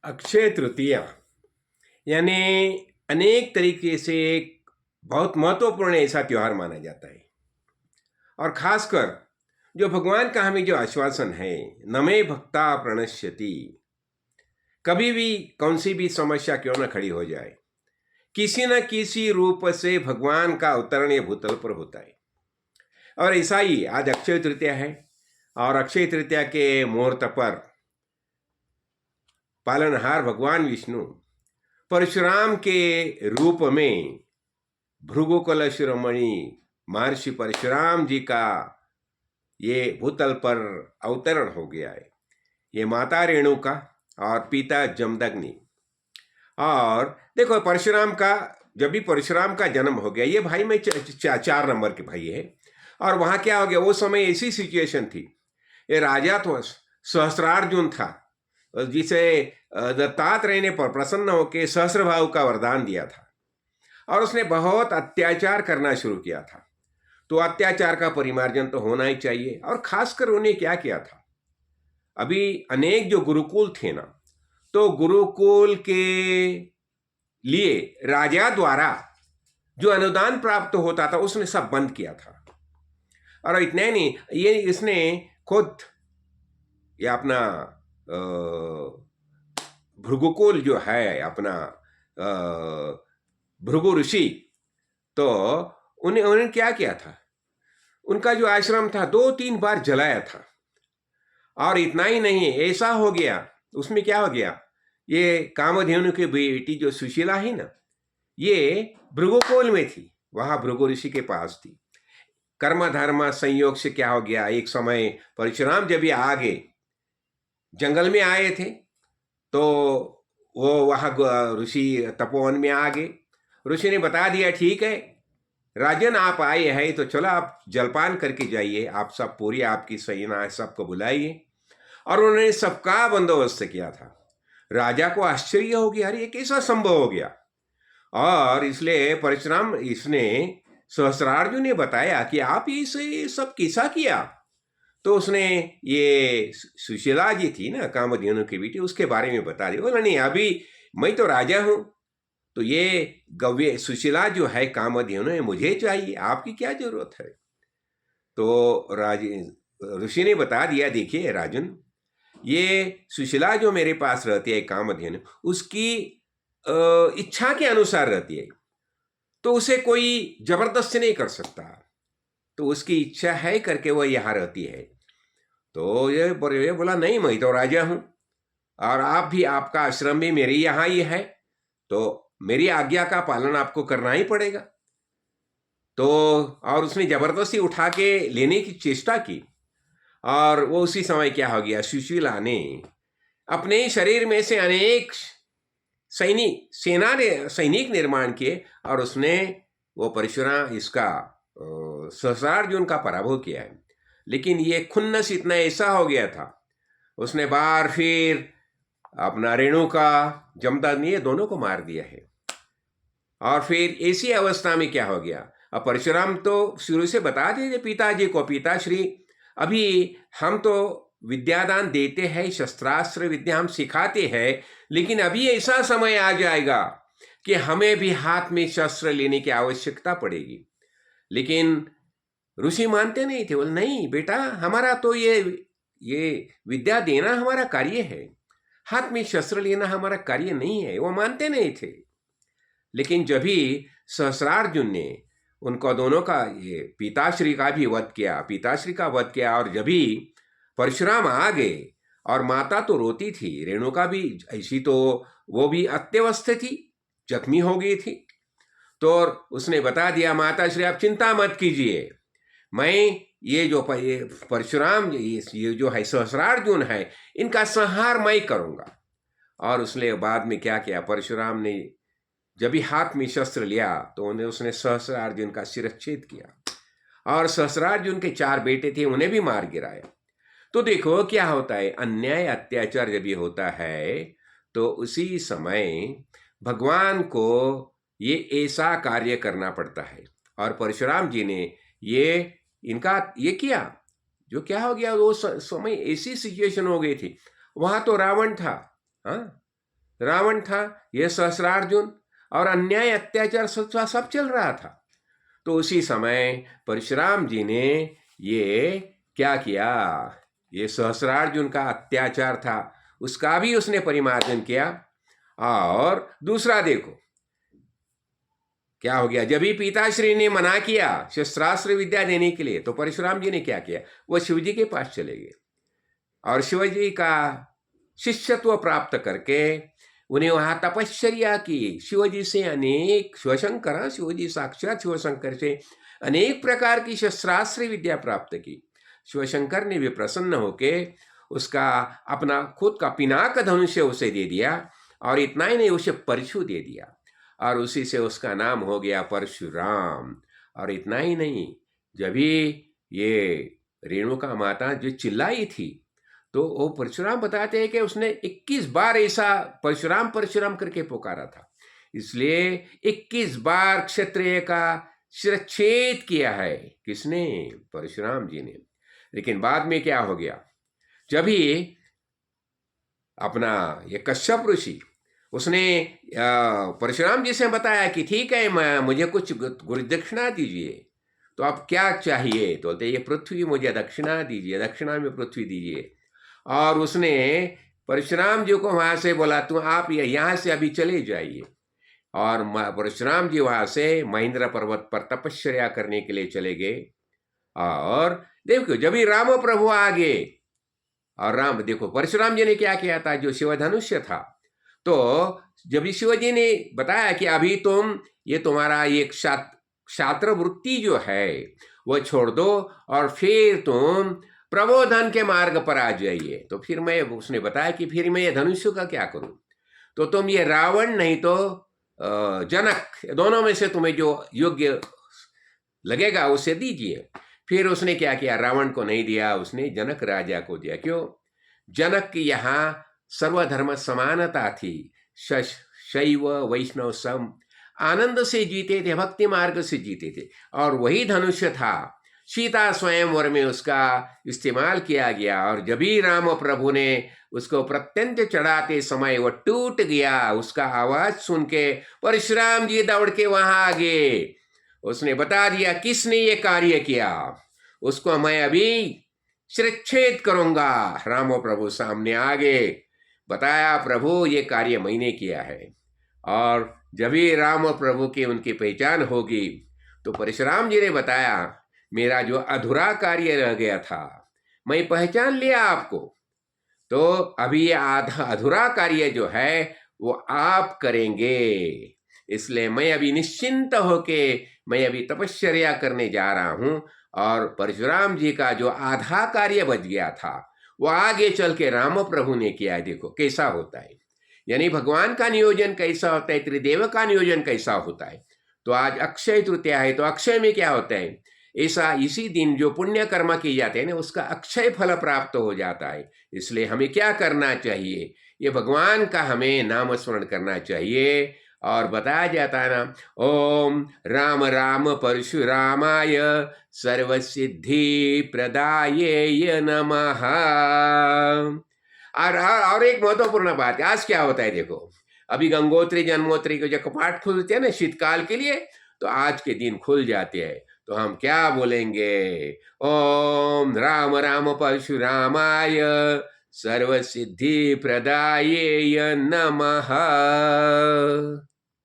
अक्षय तृतीया यानी अनेक तरीके से एक बहुत महत्वपूर्ण ऐसा त्योहार माना जाता है। और खासकर जो भगवान का हमें जो आश्वासन है, नमे भक्ता प्रणश्यति, कभी भी कौन सी भी समस्या क्यों न खड़ी हो जाए, किसी न किसी रूप से भगवान का अवतरण ये भूतल पर होता है। और ऐसा ही आज अक्षय तृतीया है। और अक्षय तृतीया के मुहूर्त पर पालनहार भगवान विष्णु परशुराम के रूप में भृगुकुल शिरोमणि महर्षि परशुराम जी का ये भूतल पर अवतरण हो गया है। ये माता रेणुका और पिता जमदग्नि। और देखो परशुराम का, जब भी परशुराम का जन्म हो गया, ये भाई में 4 नंबर के भाई है। और वहाँ क्या हो गया, वो समय ऐसी सिचुएशन थी, ये राजा तो सहस्त्रार्जुन था, जिसे दत्तात्रेय ने पर प्रसन्न होकर सहस्रभाव का वरदान दिया था। और उसने बहुत अत्याचार करना शुरू किया था। तो अत्याचार का परिमार्जन तो होना ही चाहिए। और खासकर उन्हें क्या किया था, अभी अनेक जो गुरुकुल थे ना, तो गुरुकुल के लिए राजा द्वारा जो अनुदान प्राप्त होता था उसने सब बंद किया था। और इतना ही नहीं, ये इसने खुद ये अपना भृगुकुल जो है अपना भृगु ऋषि, तो उन्हें क्या किया था, उनका जो आश्रम था 2-3 बार जलाया था। और इतना ही नहीं, ऐसा हो गया, उसमें क्या हो गया, ये कामधेनु की बेटी जो सुशीला है ना, ये भृगुकुल में थी, वहां भृगु ऋषि के पास थी। कर्म धर्म संयोग से क्या हो गया, एक समय परशुराम जब ये आगे जंगल में आए थे, तो वो वहां ऋषि तपोवन में आ गए। ऋषि ने बता दिया, ठीक है राजन आप आए हैं तो चलो आप जलपान करके जाइए, आप सब पूरी आपकी सेना सबको बुलाइए। और उन्होंने सबका बंदोबस्त किया था। राजा को आश्चर्य हो गया, अरे ये कैसा संभव हो गया। और इसलिए परशुराम इसने सहस्त्रार्जुन ने बताया कि आप ये सब कैसा किया। तो उसने ये सुशीला जी थी ना कामधेनु की बेटी, उसके बारे में बता दिया। बोला नहीं, अभी मैं तो राजा हूं, तो ये गव्य सुशीला जो है कामधेनु है, मुझे चाहिए, आपकी क्या जरूरत है। तो ऋषि ने बता दिया, देखिए राजन, ये सुशीला जो मेरे पास रहती है कामधेनु, उसकी इच्छा के अनुसार रहती है, तो उसे कोई जबरदस्ती नहीं कर सकता। तो उसकी इच्छा है करके वो यहाँ रहती है। तो ये बोला, नहीं मैं तो राजा हूं, और आप भी, आपका आश्रम भी मेरे यहाँ ही है, तो मेरी आज्ञा का पालन आपको करना ही पड़ेगा। तो और उसने जबरदस्ती उठा के लेने की चेष्टा की। और वो उसी समय क्या हो गया, सुशीला ने अपने शरीर में से अनेक सैनिक निर्माण किए, और उसने वो परशुराम इसका सहस्त्रार्जुन का पराभव किया है। लेकिन ये खुन्नस इतना ऐसा हो गया था, उसने बार फिर अपना रेणुका जमदग्नि ये दोनों को मार दिया है। और फिर ऐसी अवस्था में क्या हो गया, अब परशुराम तो शुरू से बता दीजिए पिताजी को, पिताश्री अभी हम तो विद्यादान देते हैं, शस्त्रास्त्र विद्या हम सिखाते हैं, लेकिन अभी ऐसा समय आ जाएगा कि हमें भी हाथ में शस्त्र लेने की आवश्यकता पड़ेगी। लेकिन ऋषि मानते नहीं थे, बोले नहीं बेटा, हमारा तो ये विद्या देना हमारा कार्य है, हाथ में शस्त्र लेना हमारा कार्य नहीं है। वो मानते नहीं थे। लेकिन जब भी सहस्त्रार्जुन ने उनको दोनों का, ये पिताश्री का भी वध किया, पिताश्री का वध किया, और जब भी परशुराम आ गए, और माता तो रोती थी, रेणुका भी ऐसी, तो वो भी अत्यवस्थ थी, जख्मी हो गई थी। तो उसने बता दिया, माता श्री आप चिंता मत कीजिए, मैं ये जो परशुराम ये जो है सहस्त्रार्जुन है, इनका संहार मैं करूंगा। और उसने बाद में क्या किया, परशुराम ने जब भी हाथ में शस्त्र लिया, तो उसने सहस्त्रार्जुन का शिरच्छेद किया, और सहस्त्रार्जुन के 4 बेटे थे उन्हें भी मार गिराया। तो देखो क्या होता है, अन्याय अत्याचार जब ये होता है, तो उसी समय भगवान को ये ऐसा कार्य करना पड़ता है। और परशुराम जी ने ये किया, जो क्या हो गया, वो समय ऐसी सिचुएशन हो गई थी, वहां तो रावण था, हाँ, रावण था, ये सहस्रार्जुन और अन्याय अत्याचार सब चल रहा था। तो उसी समय परशुराम जी ने ये क्या किया, ये सहस्रार्जुन का अत्याचार था उसका भी उसने परिमार्जन किया। और दूसरा देखो क्या हो गया, जब भी पिताश्री ने मना किया शस्त्रास्त्र विद्या देने के लिए, तो परशुराम जी ने क्या किया, वो शिवजी के पास चले गए और शिवजी का शिष्यत्व प्राप्त करके उन्हें वहां तपश्चर्या की। शिवजी से अनेक, शिवशंकर, शिवजी साक्षात शिवशंकर से अनेक प्रकार की शस्त्रास्त्र विद्या प्राप्त की। शिवशंकर ने भी प्रसन्न होके उसका अपना खुद का पिनाक धनुष्य उसे दे दिया, और इतना ही नहीं, उसे परशु दे दिया, और उसी से उसका नाम हो गया परशुराम। और इतना ही नहीं, जब भी ये रेणुका माता जो चिल्लाई थी, तो वो परशुराम बताते हैं कि उसने 21 बार ऐसा परशुराम परशुराम करके पुकारा था, इसलिए 21 बार क्षत्रिय का शिरच्छेद किया है। किसने? परशुराम जी ने। लेकिन बाद में क्या हो गया, जब ही अपना ये कश्यप ऋषि, उसने परशुराम जी से बताया कि ठीक है, मुझे कुछ गुरु दक्षिणा दीजिए, तो आप क्या चाहिए? तो बोलते ये पृथ्वी मुझे दक्षिणा दीजिए, दक्षिणा में पृथ्वी दीजिए। और उसने परशुराम जी को वहां से बोला, तुम आप यहाँ से अभी चले जाइए। और परशुराम जी वहां से महेंद्र पर्वत पर तपस्या करने के लिए चले गए। और देखो जब भी राम प्रभु आ गए, और राम, देखो परशुराम जी ने क्या किया था, जो शिव धनुष्य था, तो जब शिवजी ने बताया कि अभी तुम ये तुम्हारा एक क्षात्र वृत्ति जो है वो छोड़ दो और फिर तुम प्रबोधन के मार्ग पर आ जाइए, तो फिर मैं, उसने बताया कि फिर मैं ये धनुष्य का क्या करूं, तो तुम ये रावण नहीं तो जनक, दोनों में से तुम्हें जो योग्य लगेगा उसे दीजिए। फिर उसने क्या किया, रावण को नहीं दिया, उसने जनक राजा को दिया। क्यों? जनक की यहाँ सर्वधर्म समानता थी, शैव वैष्णव सम, आनंद से जीते थे, भक्ति मार्ग से जीते थे, और वही धनुष्य था। सीता स्वयंवर में उसका इस्तेमाल किया गया, और जब भी राम प्रभु ने उसको प्रत्यंत चढ़ाते समय वो टूट गया, उसका आवाज सुन के परशुराम जी दौड़ के वहां आ गए। उसने बता दिया किसने ये कार्य किया, उसको मैं अभी शिरच्छेद करूंगा। राम प्रभु सामने आ गए, बताया प्रभु ये कार्य मैंने किया है। और जब भी राम प्रभु की उनकी पहचान होगी, तो परशुराम जी ने बताया मेरा जो अधूरा कार्य रह गया था मैं पहचान लिया आपको, तो अभी ये आधा अधूरा कार्य जो है वो आप करेंगे, इसलिए मैं अभी निश्चिंत होके मैं अभी तपश्चर्या करने जा रहा हूं। और परशुराम जी का जो आधा कार्य बच गया था वो आगे चल के राम प्रभु ने किया है। देखो कैसा होता है, यानी भगवान का नियोजन कैसा होता है, त्रिदेव का नियोजन कैसा होता है। तो आज अक्षय तृतीया है, तो अक्षय में क्या होता है, ऐसा इसी दिन जो पुण्य कर्म किए जाते हैं ना, उसका अक्षय फल प्राप्त हो जाता है। इसलिए हमें क्या करना चाहिए, ये भगवान का हमें नाम स्मरण करना चाहिए। और बताया जाता है ना, ओम राम राम परशुरामाय सर्वसिद्धि प्रदाये नमः। और एक महत्वपूर्ण बात है, आज क्या होता है देखो, अभी गंगोत्री जन्मोत्री के जो कपाट खुलते हैं ना शीतकाल के लिए, तो आज के दिन खुल जाते हैं। तो हम क्या बोलेंगे, ओम राम राम परशुरामाय सर्वसिद्धि प्रदाये नमः।